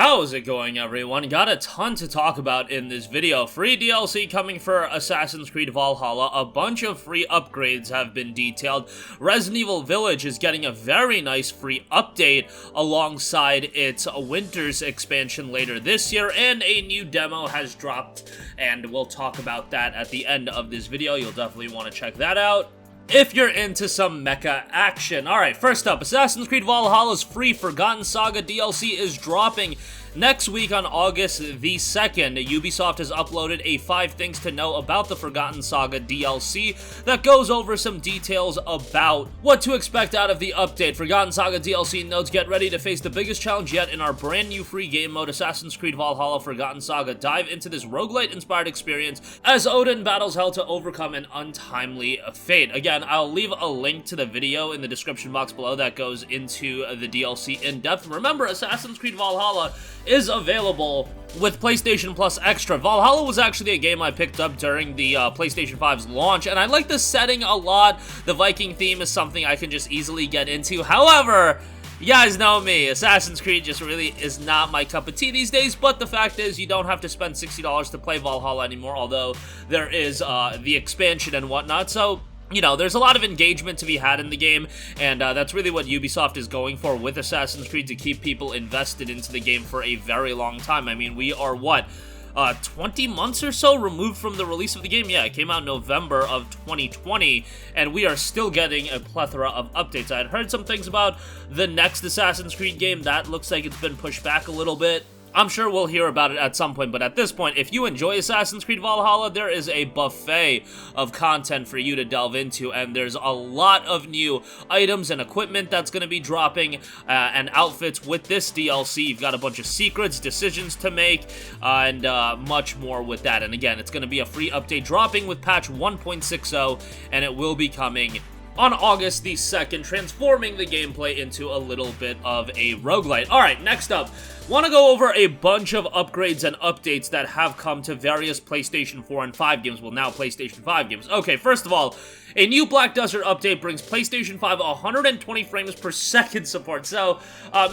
How's it going, everyone? Got a ton to talk about in this video. Free DLC coming for Assassin's Creed Valhalla. A bunch of free upgrades have been detailed. Resident Evil Village is getting a very nice free update alongside its Winters expansion later this year, and a new demo has dropped, and we'll talk about that at the end of this video. You'll definitely want to check that out if you're into some mecha action. Alright, first up, Assassin's Creed Valhalla's free Forgotten Saga DLC is dropping next week on August the 2nd. Ubisoft has uploaded a 5 things to know about the Forgotten Saga DLC that goes over some details about what to expect out of the update. Forgotten Saga DLC notes, get ready to face the biggest challenge yet in our brand new free game mode, Assassin's Creed Valhalla Forgotten Saga. Dive into this roguelite-inspired experience as Odin battles hell to overcome an untimely fate. Again, I'll leave a link to the video in the description box below that goes into the DLC in depth. Remember, Assassin's Creed Valhalla is available with PlayStation Plus Extra. Valhalla was actually a game I picked up during the PlayStation 5's launch, and I like the setting a lot. The Viking theme is something I can just easily get into. However, you guys know me, Assassin's Creed just really is not my cup of tea these days, but the fact is you don't have to spend $60 to play Valhalla anymore, although there is the expansion and whatnot, so you know, there's a lot of engagement to be had in the game, and that's really what Ubisoft is going for with Assassin's Creed, to keep people invested into the game for a very long time. I mean, we are, what, 20 months or so removed from the release of the game? Yeah, it came out in November of 2020, and we are still getting a plethora of updates. I had heard some things about the next Assassin's Creed game. That looks like it's been pushed back a little bit. I'm sure we'll hear about it at some point, but at this point, if you enjoy Assassin's Creed Valhalla, there is a buffet of content for you to delve into, and there's a lot of new items and equipment that's going to be dropping, and outfits with this DLC. You've got a bunch of secrets, decisions to make, and much more with that. And again, it's going to be a free update dropping with patch 1.60, and it will be coming on August the 2nd, transforming the gameplay into a little bit of a roguelite. Alright, next up, want to go over a bunch of upgrades and updates that have come to various PlayStation 4 and 5 games, well, now PlayStation 5 games. Okay, first of all, a new Black Desert update brings PlayStation 5 120 frames per second support, so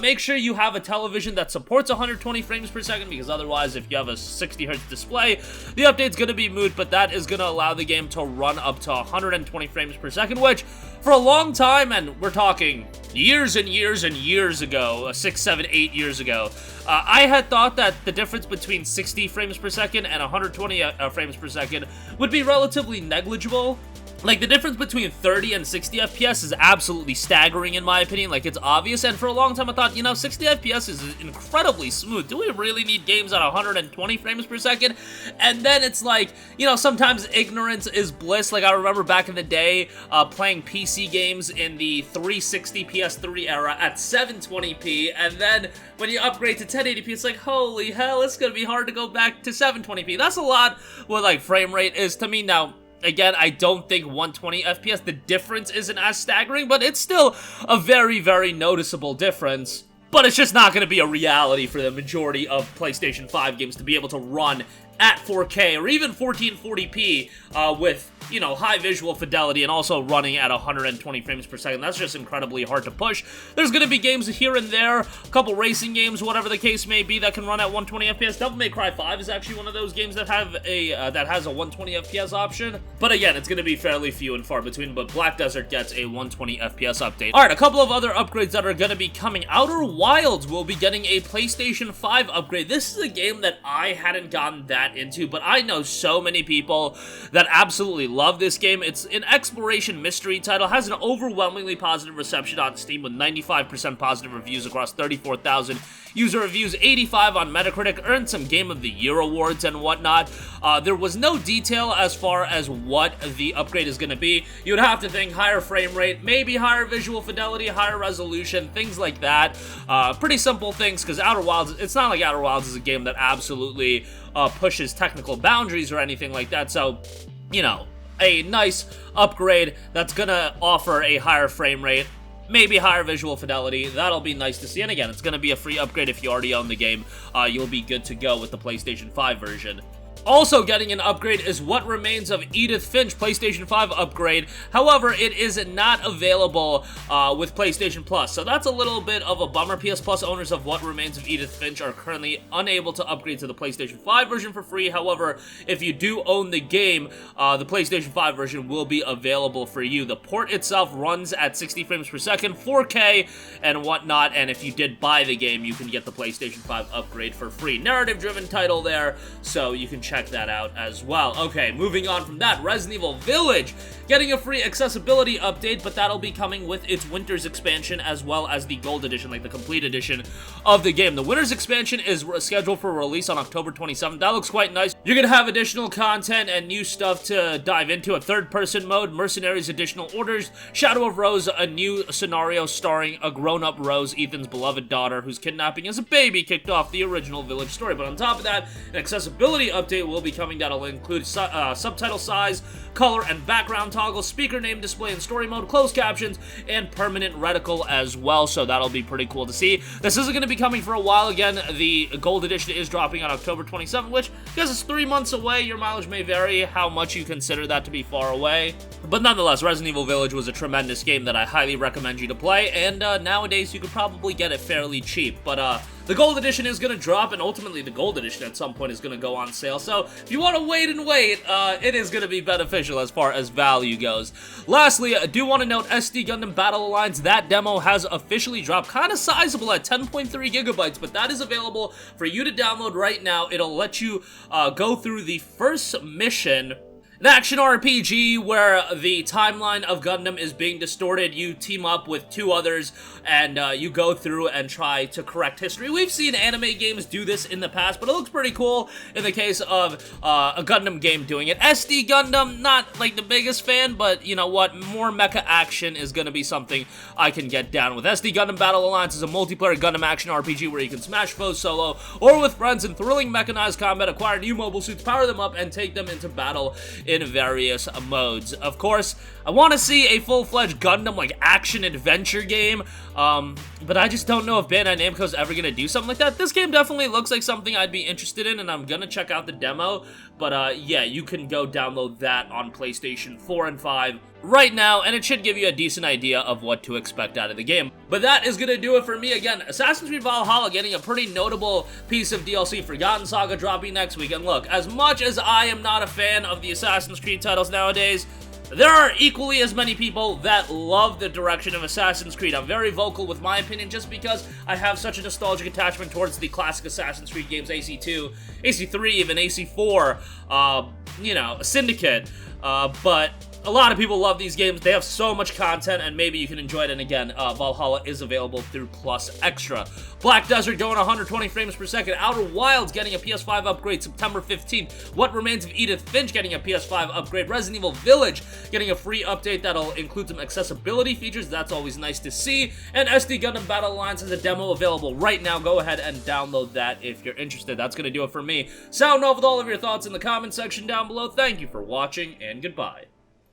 make sure you have a television that supports 120 frames per second, because otherwise, if you have a 60Hz display, the update's going to be moot, but that is going to allow the game to run up to 120 frames per second, which, for a long time, and we're talking years and years and years ago, 6, 7, 8 years ago, I had thought that the difference between 60 frames per second and 120 frames per second would be relatively negligible. Like, the difference between 30 and 60 FPS is absolutely staggering in my opinion. Like, it's obvious, and for a long time I thought, you know, 60 FPS is incredibly smooth. Do we really need games at 120 frames per second? And then it's like, you know, sometimes ignorance is bliss. Like, I remember back in the day playing PC games in the 360 PS3 era at 720p, and then when you upgrade to 1080p, it's like, holy hell, it's gonna be hard to go back to 720p. That's a lot what, like, frame rate is to me. Now, again, I don't think 120 FPS, the difference isn't as staggering, but it's still a very, very noticeable difference. But it's just not going to be a reality for the majority of PlayStation 5 games to be able to run at 4K or even 1440p with, you know, high visual fidelity and also running at 120 frames per second. That's just incredibly hard to push. There's going to be games here and there, a couple racing games, whatever the case may be, that can run at 120 FPS. Devil May Cry 5 is actually one of those games that have a that has a 120 FPS option. But again, it's going to be fairly few and far between, but Black Desert gets a 120 FPS update. Alright, a couple of other upgrades that are going to be coming. Outer Wilds will be getting a PlayStation 5 upgrade. This is a game that I hadn't gotten that into, but I know so many people that absolutely love this game. It's an exploration mystery title, has an overwhelmingly positive reception on Steam with 95% positive reviews across 34,000 user reviews, 85 on Metacritic, earned some Game of the Year awards and whatnot. There was no detail as far as what the upgrade is going to be. You would have to think higher frame rate, maybe higher visual fidelity, higher resolution, things like that. Pretty simple things, because Outer Wilds, it's not like Outer Wilds is a game that absolutely pushes technical boundaries or anything like that, so, you know, a nice upgrade that's gonna offer a higher frame rate, maybe higher visual fidelity. That'll be nice to see, and again, it's gonna be a free upgrade if you already own the game. You'll be good to go with the PlayStation 5 version. Also getting an upgrade is What Remains of Edith Finch PlayStation 5 upgrade. However, it is not available with PlayStation Plus, so that's a little bit of a bummer. PS Plus owners of What Remains of Edith Finch are currently unable to upgrade to the PlayStation 5 version for free. However, if you do own the game, the PlayStation 5 version will be available for you. The port itself runs at 60 frames per second, 4K, and whatnot, and if you did buy the game, you can get the PlayStation 5 upgrade for free. Narrative-driven title there, so you can check that out as well. Okay, moving on from that, Resident Evil Village getting a free accessibility update, but that'll be coming with its Winter's expansion as well as the Gold Edition, like the complete edition of the game. The Winter's expansion is scheduled for release on October 27th. That looks quite nice. You're gonna have additional content and new stuff to dive into. A third-person mode, Mercenaries additional orders, Shadow of Rose, a new scenario starring a grown-up Rose, Ethan's beloved daughter, whose kidnapping as a baby kicked off the original Village story. But on top of that, an accessibility update will be coming that'll include subtitle size, color and background toggle, speaker name display in story mode, closed captions, and permanent reticle as well, so that'll be pretty cool to see. This isn't going to be coming for a while. Again, the Gold Edition is dropping on October 27th, which, because it's 3 months away, your mileage may vary how much you consider that to be far away. But nonetheless, Resident Evil Village was a tremendous game that I highly recommend you to play, and nowadays you could probably get it fairly cheap. But the Gold Edition is going to drop, and ultimately the Gold Edition at some point is going to go on sale. So if you want to wait and wait, it is going to be beneficial as far as value goes. Lastly, I do want to note SD Gundam Battle Alliance. That demo has officially dropped, kind of sizable at 10.3 gigabytes, but that is available for you to download right now. It'll let you go through the first mission. An action RPG where the timeline of Gundam is being distorted. You team up with 2 others and you go through and try to correct history. We've seen anime games do this in the past, but it looks pretty cool in the case of a Gundam game doing it. SD Gundam, not like the biggest fan, but you know what? More mecha action is going to be something I can get down with. SD Gundam Battle Alliance is a multiplayer Gundam action RPG where you can smash foes solo or with friends in thrilling mechanized combat, acquire new mobile suits, power them up, and take them into battle in various modes. Of course, I want to see a full-fledged Gundam, like, action-adventure game, but I just don't know if Bandai Namco's ever going to do something like that. This game definitely looks like something I'd be interested in, and I'm going to check out the demo, but yeah, you can go download that on PlayStation 4 and 5 right now, and it should give you a decent idea of what to expect out of the game. But that is going to do it for me. Again, Assassin's Creed Valhalla getting a pretty notable piece of DLC. Forgotten Saga dropping next week. And look, as much as I am not a fan of the Assassin's Creed titles nowadays, there are equally as many people that love the direction of Assassin's Creed. I'm very vocal with my opinion just because I have such a nostalgic attachment towards the classic Assassin's Creed games, AC2, AC3, even AC4, you know, Syndicate, but a lot of people love these games. They have so much content, and maybe you can enjoy it. And again, Valhalla is available through Plus Extra. Black Desert going 120 frames per second. Outer Wilds getting a PS5 upgrade September 15th. What Remains of Edith Finch getting a PS5 upgrade. Resident Evil Village getting a free update that'll include some accessibility features. That's always nice to see. And SD Gundam Battle Alliance has a demo available right now. Go ahead and download that if you're interested. That's going to do it for me. Sound off with all of your thoughts in the comment section down below. Thank you for watching, and goodbye.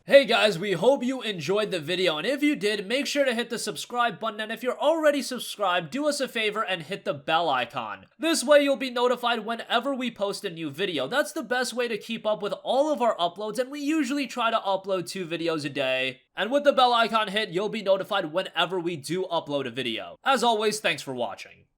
Hey guys, we hope you enjoyed the video, and if you did, make sure to hit the subscribe button, and if you're already subscribed, do us a favor and hit the bell icon. This way you'll be notified whenever we post a new video. That's the best way to keep up with all of our uploads, and we usually try to upload 2 videos a day. And with the bell icon hit, you'll be notified whenever we do upload a video. As always, thanks for watching.